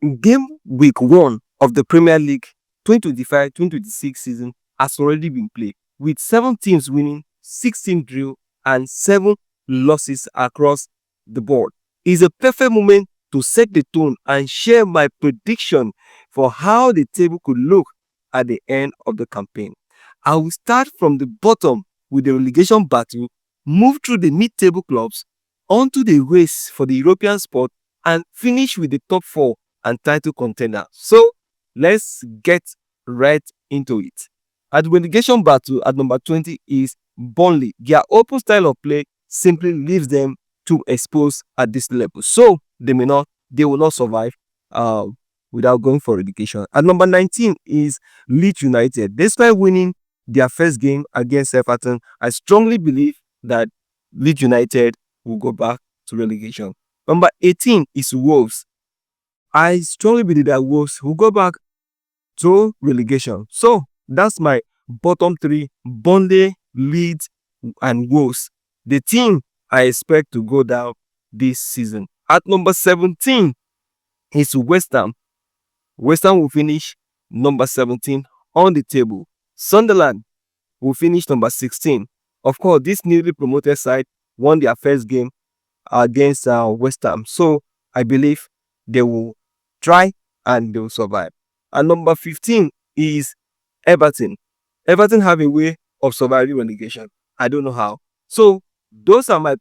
Game week 1 of the Premier League 2025-2026 season has already been played, with 7 teams winning, 16 drew, and 7 losses across the board. It's a perfect moment to set the tone and share my prediction for how the table could look at the end of the campaign. I will start from the bottom with the relegation battle, move through the mid-table clubs, onto the race for the European spot, and finish with the top 4 and title contender. So let's get right into it. At the relegation battle at number 20 is Burnley. Their open style of play simply leaves them too exposed at this level. So they will not survive without going for relegation. At number 19 is Leeds United. Despite winning their first game against Everton, I strongly believe that Leeds United will go back to relegation. Number 18 is Wolves. I strongly believe that Wolves will go back to relegation. So that's my bottom 3: Burnley, Leeds, and Wolves. The team I expect to go down this season. At number 17 is West Ham. West Ham will finish number 17 on the table. Sunderland will finish number 16. Of course, this newly promoted side won their first game against West Ham. So I believe they will try and they will survive. And number 15 is Everton. Everton have a way of surviving relegation. I don't know how. So those are my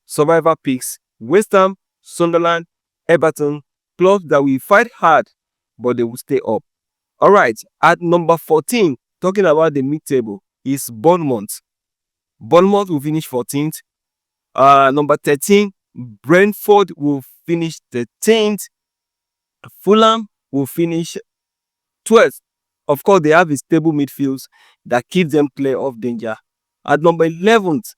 survivor picks: West Ham, Sunderland, Everton, clubs that will fight hard, but they will stay up. All right, at number 14, talking about the mid-table, is Bournemouth. Bournemouth will finish 14th. Number 13, Brentford will finish 13th. Fulham will finish 12th. Of course, they have a stable midfield that keeps them clear of danger. At number 11th,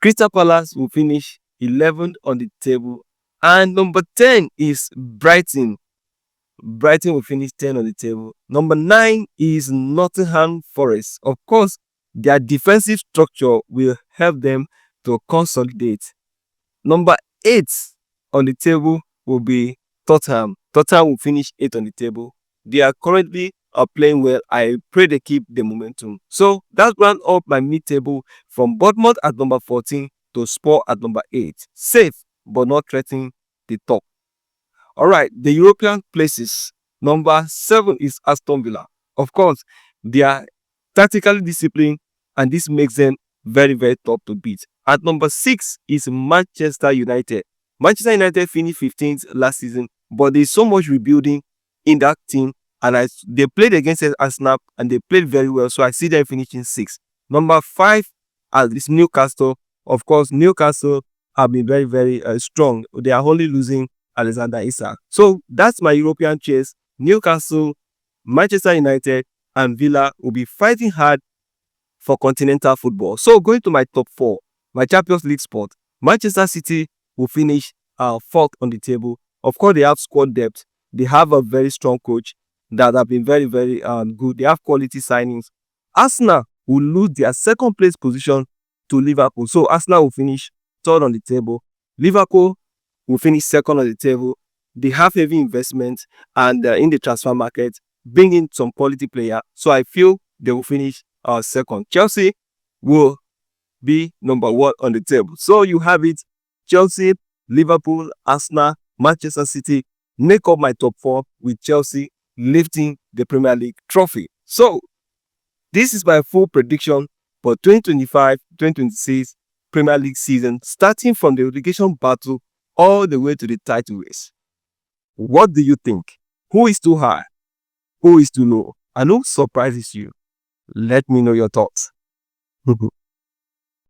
Crystal Palace will finish 11th on the table. And number 10 is Brighton. Brighton will finish 10 on the table. Number 9 is Nottingham Forest. Of course, their defensive structure will help them to consolidate. Number 8 on the table will be Tottenham. Tottenham will finish 8 on the table. They are currently playing well. I pray they keep the momentum. So that's round up my mid-table from Bournemouth at number 14 to Spurs at number 8. Safe, but not threatening the top. All right, the European places. Number 7 is Aston Villa. Of course, they are tactically disciplined, and this makes them very, very tough to beat. At number 6 is Manchester United. Manchester United finished 15th last season, but there's so much rebuilding in that team, and they played against Arsenal, and they played very well, so I see them finishing 6th. Number 5 is Newcastle. Of course, Newcastle have been very, very strong. They are only losing Alexander Isak. So that's my European chase. Newcastle, Manchester United, and Villa will be fighting hard for continental football. So going to my top 4, my Champions League spot, Manchester City will finish 4th on the table. Of course, they have squad depth. They have a very strong coach that have been very, very good. They have quality signings. Arsenal will lose their second place position to Liverpool. So Arsenal will finish 3rd on the table. Liverpool will finish 2nd on the table. They have heavy investment and in the transfer market, bring in some quality player. So I feel they will finish 2nd. Chelsea will be number 1 on the table. So you have it: Chelsea, Liverpool, Arsenal, Manchester City make up my top 4, with Chelsea lifting the Premier League trophy. So this is my full prediction for 2025-2026 Premier League season, starting from the relegation battle all the way to the title race. What do you think? Who is too high? Who is too low? And who surprises you? Let me know your thoughts.